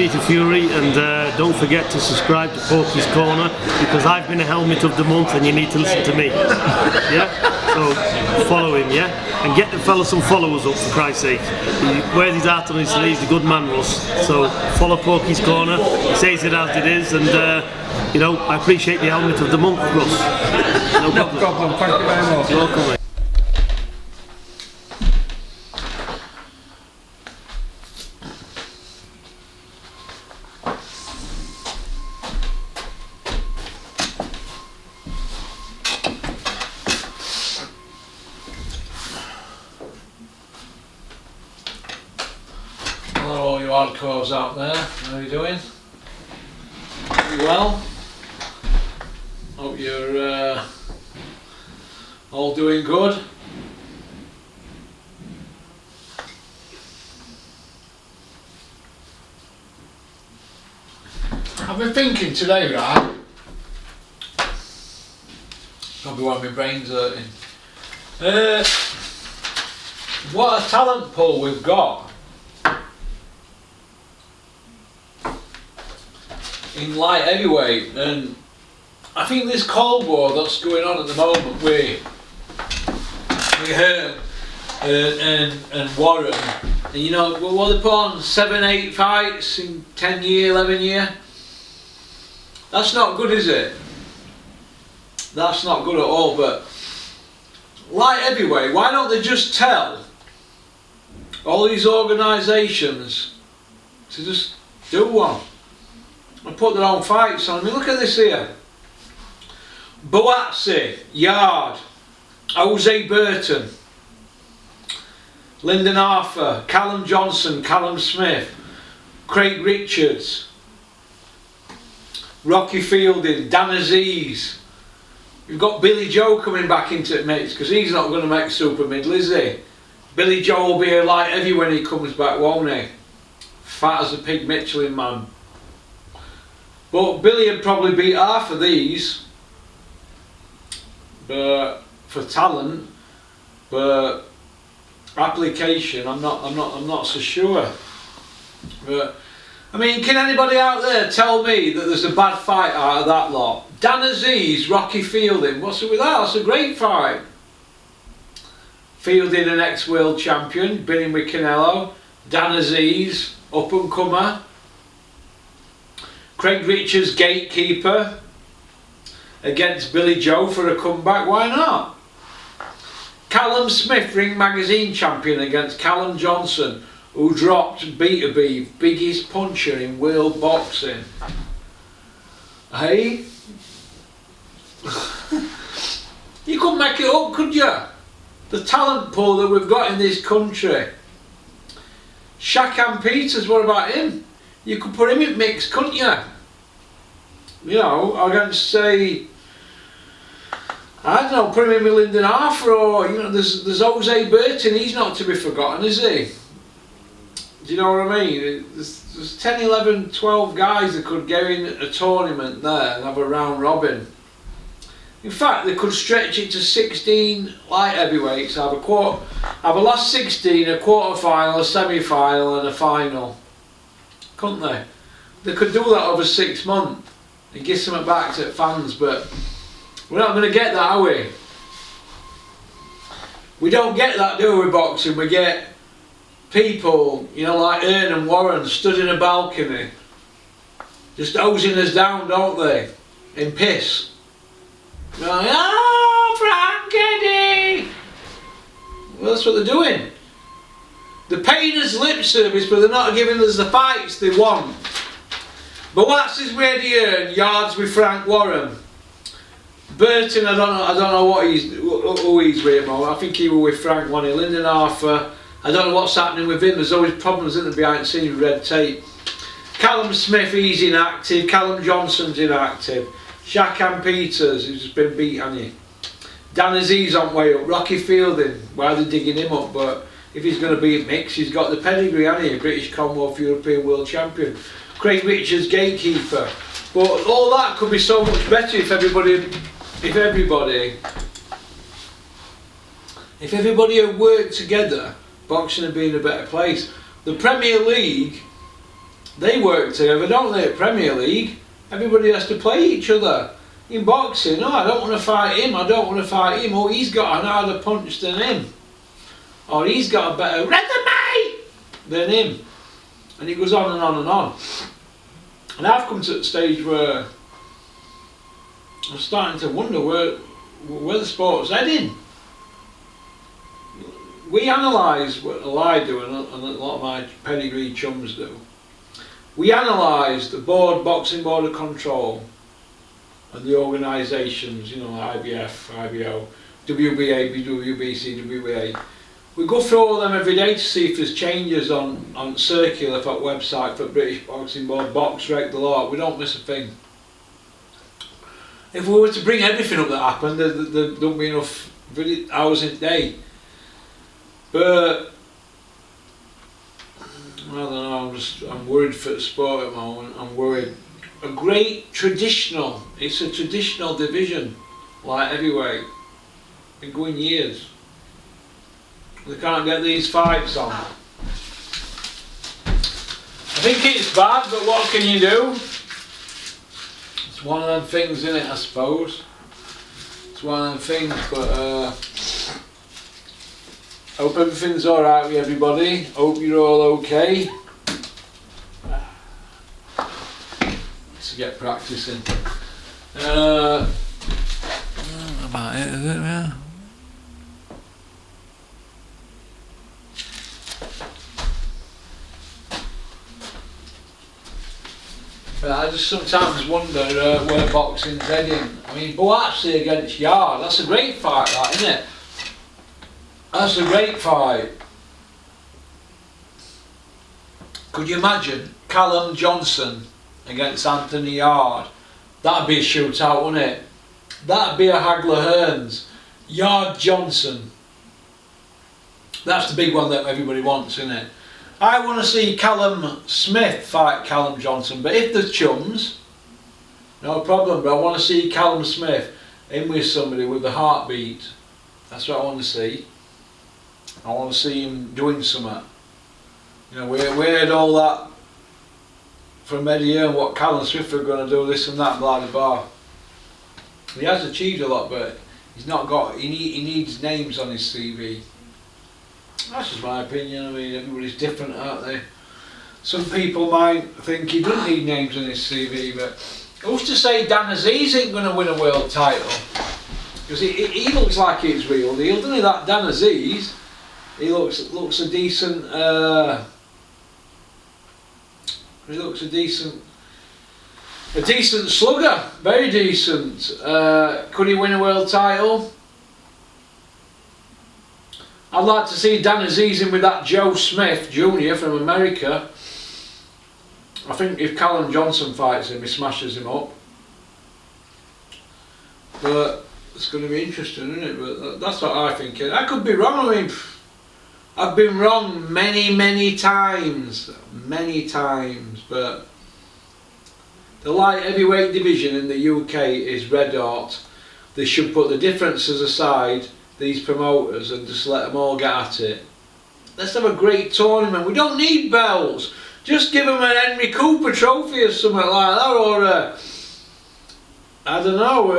Peter Fury, and don't forget to subscribe to Porky's Corner, because I've been a helmet of the month and you need to listen to me. Yeah? So follow him, yeah? And get the fella some followers up, for Christ's sake. He wears his heart on his sleeves, the good man Russ. So follow Porky's Corner, he says it as it is, and you know, I appreciate the helmet of the month, Russ. No problem. No problem, thank you very much. You're welcome, mate. Hello all you hardcores out there, how are you doing? You well? Hope you're all doing good. I've been thinking today, right? Probably why my brain's hurting. What a talent pool we've got in light heavyweight, and I think this Cold War that's going on at the moment with Hearn and Warren, and you know what they put on 7-8 fights in 10 year, 11 year. That's not good, is it? That's not good at all. But light heavyweight, why don't they just tell all these organisations to just do one and put their own fights on? I mean, look at this here. Boazzi, Yard, Jose Burton, Lyndon Arthur, Callum Johnson, Callum Smith, Craig Richards, Rocky Fielding, Dan Aziz. We've got Billy Joe coming back into the mix, because he's not going to make super middle, is he? Billy Joe will be a light heavy when he comes back, won't he? Fat as a pig Michelin man. But Billy would probably beat half of these, but for talent, but application, I'm not so sure. But I mean, can anybody out there tell me that there's a bad fight out of that lot? Dan Aziz, Rocky Fielding, what's it with that? That's a great fight. Fielding, an ex-world champion, been in with Canelo. Dan Aziz, up and comer. Craig Richards, gatekeeper, against Billy Joe for a comeback. Why not? Callum Smith, Ring Magazine champion, against Callum Johnson, who dropped Beterbiev, biggest puncher in world boxing. Hey? You couldn't make it up, could you? The talent pool that we've got in this country. Shakan Peters, what about him? You could put him in mix, couldn't you? You know, I'm going to say, I don't know, put him in with Lyndon Arthur, or, you know, there's Jose Burton, he's not to be forgotten, is he? Do you know what I mean? There's 10, 11, 12 guys that could go in a tournament there and have a round robin. In fact, they could stretch it to 16 light heavyweights, have a last 16, a quarter final, a semi-final and a final. Couldn't they? They could do that over 6 months and give something back to fans, but we're not going to get that, are we? We don't get that, do we, boxing? We get people, you know, like Hearn and Warren stood in a balcony just hosing us down, don't they? In piss. Like, oh, Frank Eddie! Well, that's what they're doing. They're paying us lip service, but they're not giving us the fights they want. But what's his way to earn yards with Frank Warren? Burton, I don't know what who he's with. I think he was with Frank, wasn't he? Lyndon Arthur, I don't know what's happening with him. There's always problems, isn't there, behind the scenes with red tape. Callum Smith, he's inactive. Callum Johnson's inactive. Shakan Peters, who's just been beat, hasn't he? Dan Aziz on way up. Rocky Fielding, why are they digging him up? But if he's going to be a mix, he's got the pedigree, hasn't he? British Commonwealth European World Champion. Craig Richards, gatekeeper. But all that could be so much better if everybody had worked together, boxing would be in a better place. The Premier League, they work together, don't they, at Premier League? Everybody has to play each other. In boxing, oh, I don't want to fight him, I don't want to fight him, oh, he's got an harder punch than him. Or he's got a better resume than him. And it goes on and on and on. And I've come to the stage where I'm starting to wonder where the sport's heading. We analyse, well I do and a lot of my pedigree chums do, we analyse the boxing board of control and the organisations, you know, IBF, IBO, WBA, WBC, WBA. We go through all of them every day to see if there's changes on circular for website for British Boxing Board, box rec, the law. We don't miss a thing. If we were to bring everything up that happened, there don't be enough hours in a day. But I don't know, I'm worried for the sport at the moment. I'm worried. A great traditional, it's a traditional division, like heavyweight. Been going years. They can't get these fights on. I think it's bad, but what can you do? It's one of them things, isn't it, I suppose. It's one of them things, but hope everything's alright with everybody. Hope you're all okay. To get practicing. About it, is it? Yeah. But I just sometimes wonder where boxing's heading. I mean, Boatsi against Yard, that's a great fight, that, isn't it? That's a great fight. Could you imagine Callum Johnson against Anthony Yard? That'd be a shootout, wouldn't it? That'd be a Hagler Hearns. Yard Johnson. That's the big one that everybody wants, isn't it? I want to see Callum Smith fight Callum Johnson, but if there's chums, no problem, but I want to see Callum Smith in with somebody with a heartbeat. That's what I want to see. I want to see him doing something. You know, we heard all that from Eddie and what Callum Smith are going to do, this and that, blah blah blah. He has achieved a lot, but he's not got. He needs names on his CV. That's just my opinion. I mean, everybody's different, aren't they? Some people might think he doesn't need names on his CV, but who's to say Dan Aziz ain't going to win a world title? Because he looks like he's real deal, doesn't he? That Dan Aziz, he looks a decent. He looks a decent slugger, very decent. Could he win a world title? I'd like to see Dan Aziz in with that Joe Smith Jr. from America. I think if Callum Johnson fights him, he smashes him up. But it's going to be interesting, isn't it? But that's what I think. I could be wrong. I mean, I've been wrong many times. But the light heavyweight division in the UK is red hot. They should put the differences aside, these promoters, and just let them all get at it. Let's have a great tournament. We don't need belts. Just give them an Henry Cooper trophy or something like that, or I don't know,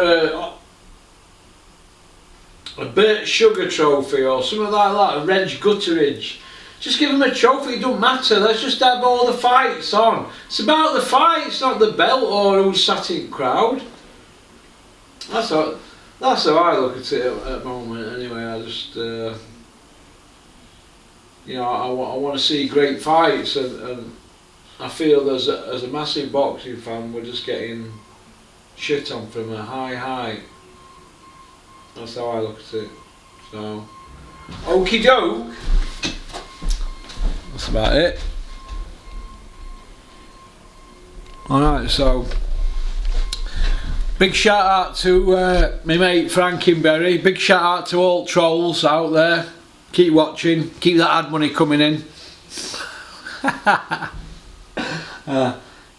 a Bert Sugar trophy or something like that, a Reg Gutteridge. Just give them a trophy, it don't matter. Let's just have all the fights on. It's about the fights, not the belt or who's sat in crowd. That's how I look at it at the moment. Anyway, I just, you know, I want to see great fights, and I feel as a massive boxing fan, we're just getting shit on from a high height. That's how I look at it. So, okie doke. That's about it. Alright, so big shout out to my mate Frankenberry. Big shout out to all trolls out there. Keep watching, keep that ad money coming in.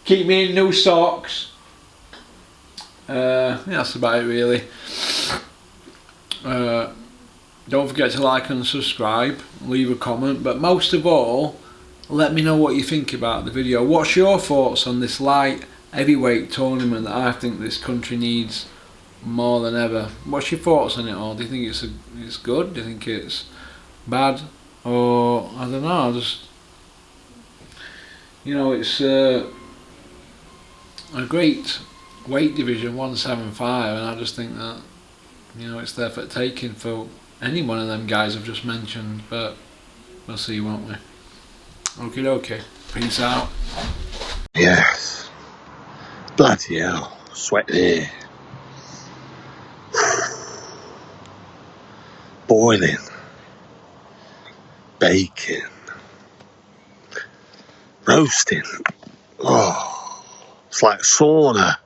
Keep me in new socks. Yeah, that's about it really. Don't forget to like and subscribe, leave a comment, but most of all, let me know what you think about the video. What's your thoughts on this light heavyweight tournament that I think this country needs more than ever? What's your thoughts on it all? Do you think it's good? Do you think it's bad? Or I don't know, just, you know, it's a great weight division, 175, and I just think that, you know, it's there for the taking for any one of them guys I've just mentioned, but we'll see, won't we? Okay, peace out. Yes. Bloody hell, sweating here. Boiling. Baking. Roasting. Oh, it's like a sauna.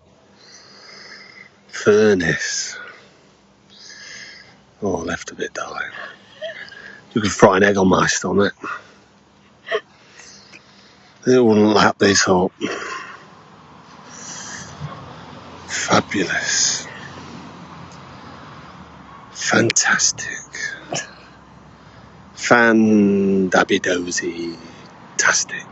Furnace. Oh, I left a bit, darling. You could fry an egg on my stomach. It wouldn't lap this up. Fabulous. Fantastic. Fan-dabby-dozy-tastic.